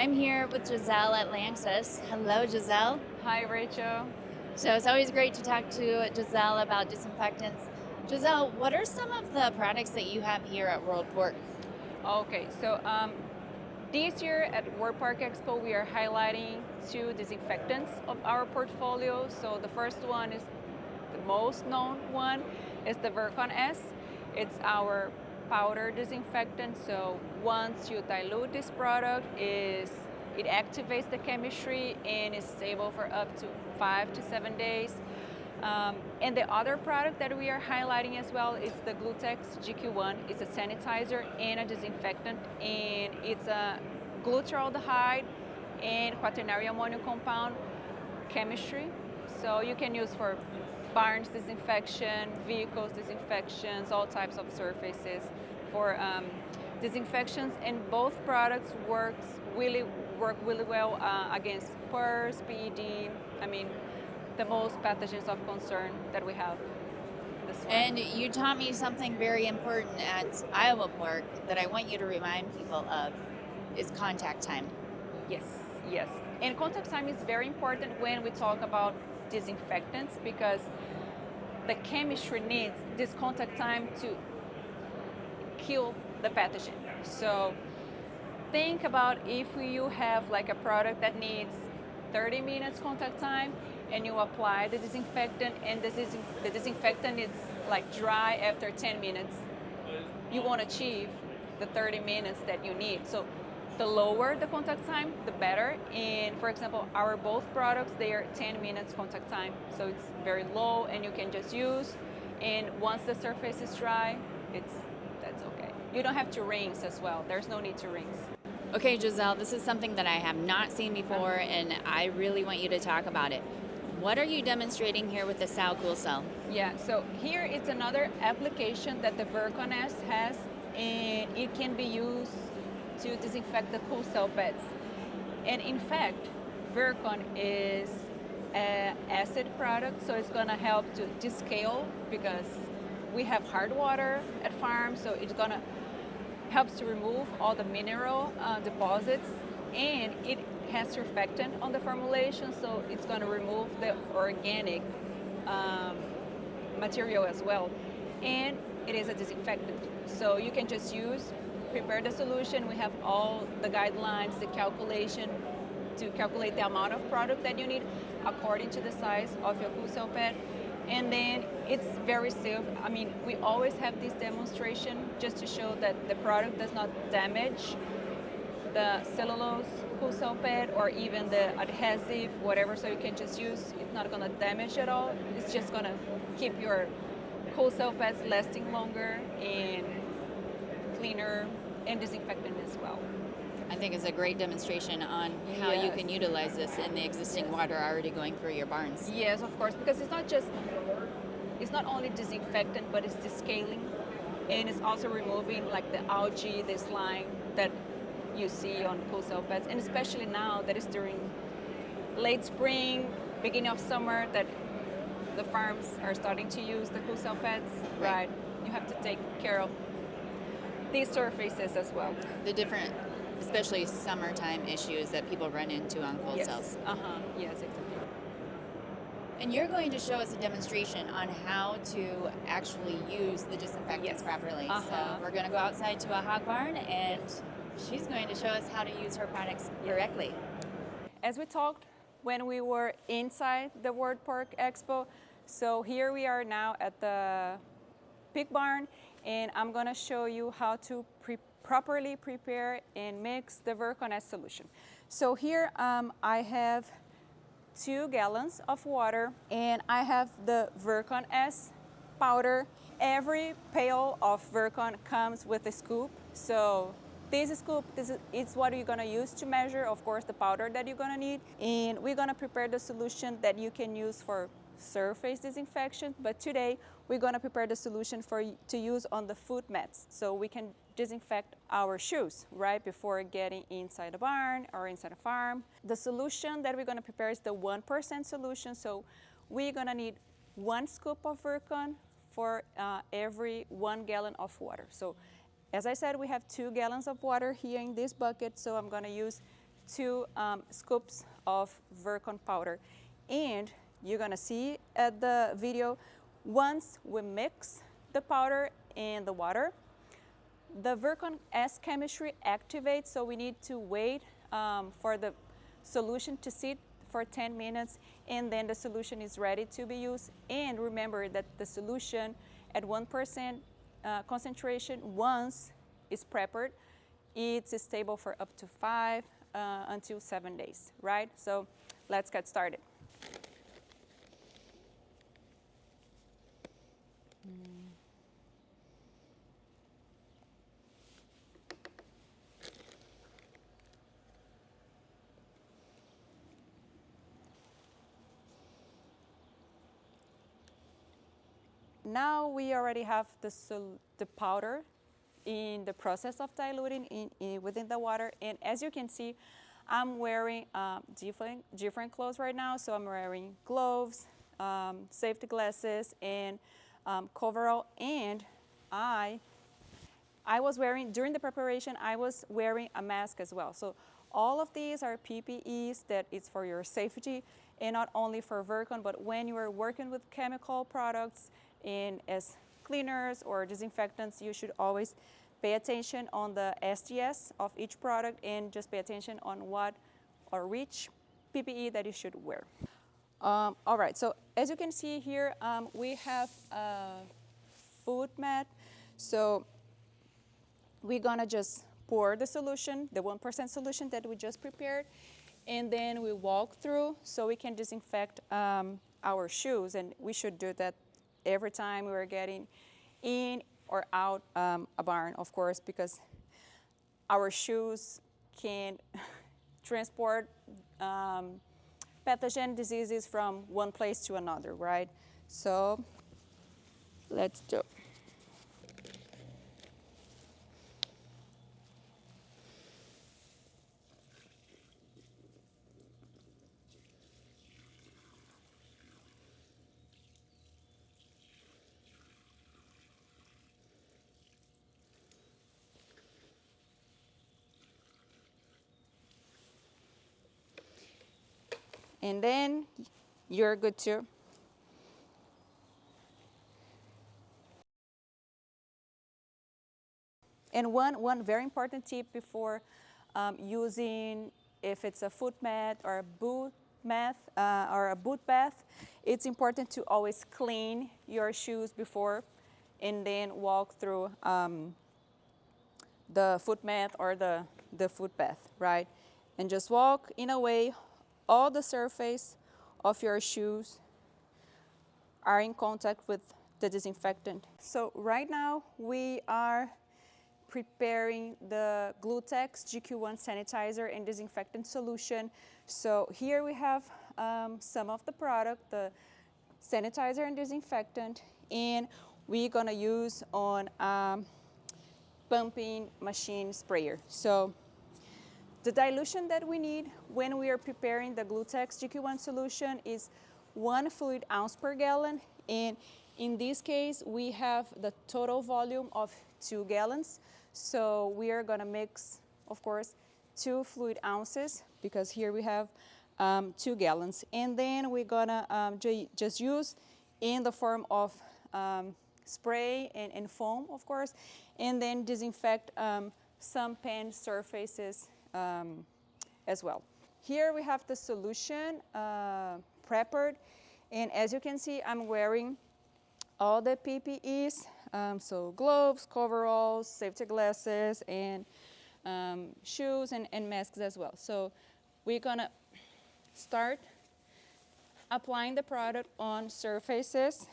I'm here with Gisele at Lanxess. Hello, Gisele. Hi, Rachel. So it's always great to talk to Gisele about disinfectants. Gisele, what are some of the products that you have here at World Pork? Okay, so this year at World Park Expo, we are highlighting two disinfectants of our portfolio. So the first one is the most known one is the Virkon S. It's our powder disinfectant. So once you dilute this product, it activates the chemistry and is stable for up to 5 to 7 days. And the other product that we are highlighting as well is the Glutex GQ1. It's a sanitizer and a disinfectant, and it's a glutaraldehyde and quaternary ammonium compound chemistry. So you can use for barns disinfection, vehicles disinfections, all types of surfaces for disinfections. And both products work really well against PRRS, PED. I mean, the most pathogens of concern that we have. This one. And you taught me something very important at Iowa Pork that I want you to remind people of is contact time. Yes, yes. And contact time is very important when we talk about disinfectants because the chemistry needs this contact time to kill the pathogen. So think about if you have like a product that needs 30 minutes contact time and you apply the disinfectant and the disinfectant is like dry after 10 minutes, you won't achieve the 30 minutes that you need. So the lower the contact time, the better. And for example, our both products, they are 10 minutes contact time. So it's very low and you can just use. And once the surface is dry, that's okay. You don't have to rinse as well. There's no need to rinse. Okay, Gisele, this is something that I have not seen before, and I really want you to talk about it. What are you demonstrating here with the Sow Cool Cell? Yeah, so here it's another application that the Virkon S has, and it can be used to disinfect the cool cell beds. And in fact, Virkon is an acid product, so it's gonna help to descale because we have hard water at farms, so it's gonna helps to remove all the mineral deposits, and it has surfactant on the formulation, so it's going to remove the organic material as well. And it is a disinfectant, so you can just prepare the solution. We have all the guidelines, the calculation to calculate the amount of product that you need according to the size of your cool cell bed. And then it's very safe. I mean, we always have this demonstration just to show that the product does not damage the cellulose cool cell bed or even the adhesive, whatever. So you can just use, it's not gonna damage at all. It's just gonna keep your cool cell beds lasting longer and cleaner and disinfectant as well. I think it's a great demonstration on how you can utilize this in the existing water already going through your barns. Yes, of course, because it's not only disinfectant, but it's descaling, and it's also removing like the algae, the slime that you see on cool cell beds, and especially now that it's during late spring, beginning of summer, that the farms are starting to use the cool cell beds, right? You have to take care of these surfaces as well. The different, especially summertime issues that people run into on cold cells. Yes, exactly. And you're going to show us a demonstration on how to actually use the disinfectants properly. So we're going to go outside to a hog barn, and she's going to show us how to use her products correctly. As we talked when we were inside the World Pork Expo, so here we are now at the pig barn, and I'm going to show you how to properly prepare and mix the Virkon S solution. So here I have 2 gallons of water, and I have the Virkon S powder. Every pail of Virkon comes with a scoop. So this scoop, is what you're gonna use to measure, of course, the powder that you're gonna need. And we're gonna prepare the solution that you can use for surface disinfection, but today we're gonna prepare the solution to use on the foot mats, so we can disinfect our shoes right before getting inside the barn or inside a farm. The solution that we're gonna prepare is the 1% solution, so we're gonna need 1 scoop of Virkon for every 1 gallon of water. So as I said, we have 2 gallons of water here in this bucket, so I'm gonna use 2 scoops of Virkon powder. And you're gonna see at the video, once we mix the powder and the water, the Virkon S chemistry activates, so we need to wait for the solution to sit for 10 minutes, and then the solution is ready to be used. And remember that the solution at 1% concentration, once it's prepared, it's stable for up to 5 until 7 days, right? So let's get started. Now we already have the powder in the process of diluting within the water. And as you can see, I'm wearing different clothes right now. So I'm wearing gloves, safety glasses, and coverall. And I was wearing, during the preparation, I was wearing a mask as well. So all of these are PPEs that is for your safety, and not only for Virkon, but when you are working with chemical products and as cleaners or disinfectants, you should always pay attention on the STS of each product and just pay attention on what or which PPE that you should wear. All right, so as you can see here, we have a foot mat. So we're gonna just pour the solution, the 1% solution that we just prepared, and then we walk through so we can disinfect our shoes. And we should do that every time we are getting in or out a barn, of course, because our shoes can transport pathogen diseases from one place to another, right? So let's do. And then you're good too. And one very important tip before using, if it's a foot mat or a boot mat or a boot bath, it's important to always clean your shoes before and then walk through the foot mat or the foot bath, right? And just walk in a way all the surface of your shoes are in contact with the disinfectant. So right now we are preparing the Glutex GQ1 sanitizer and disinfectant solution. So here we have some of the product, the sanitizer and disinfectant, and we're gonna use on pumping machine sprayer. So the dilution that we need when we are preparing the Glutex GQ1 solution is 1 fluid ounce per gallon. And in this case, we have the total volume of 2 gallons. So we are gonna mix, of course, 2 fluid ounces because here we have 2 gallons. And then we're gonna just use in the form of spray and foam, of course, and then disinfect some pan surfaces as well. Here we have the solution prepared, and as you can see, I'm wearing all the PPEs, so gloves, coveralls, safety glasses, and shoes and masks as well. So we're gonna start applying the product on surfaces.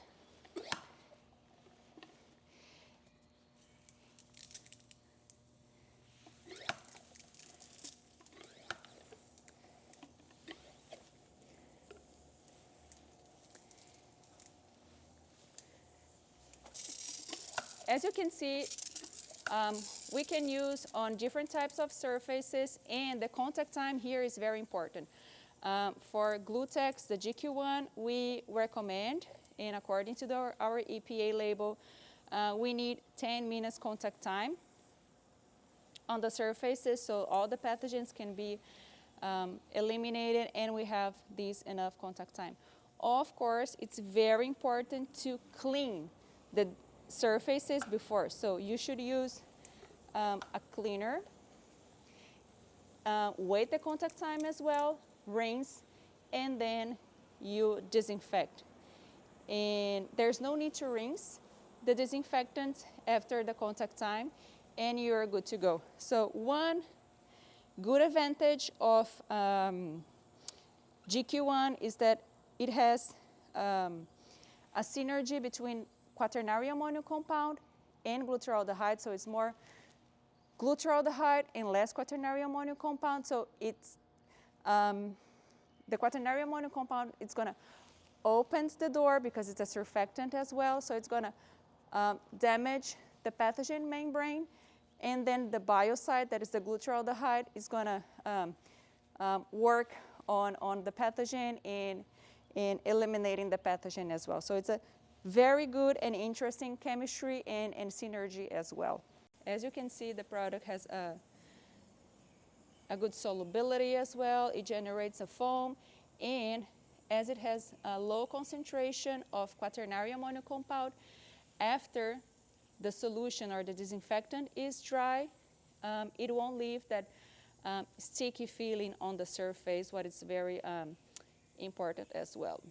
As you can see, we can use on different types of surfaces, and the contact time here is very important. For Glutex, the GQ1, we recommend, and according to our EPA label, we need 10 minutes contact time on the surfaces so all the pathogens can be eliminated, and we have this enough contact time. Of course, it's very important to clean the surfaces before. So you should use a cleaner, wait the contact time as well, rinse, and then you disinfect. And there's no need to rinse the disinfectant after the contact time, and you're good to go. So one good advantage of GQ1 is that it has a synergy between quaternary ammonium compound and glutaraldehyde, so it's more glutaraldehyde and less quaternary ammonium compound. So it's the quaternary ammonium compound, it's going to open the door because it's a surfactant as well, so it's going to damage the pathogen membrane, and then the biocide, that is the glutaraldehyde, is going to work on the pathogen and eliminating the pathogen as well. So it's a very good and interesting chemistry and synergy as well. As you can see, the product has a good solubility as well. It generates a foam, and as it has a low concentration of quaternary ammonium compound, after the solution or the disinfectant is dry, it won't leave that sticky feeling on the surface, what is very important as well.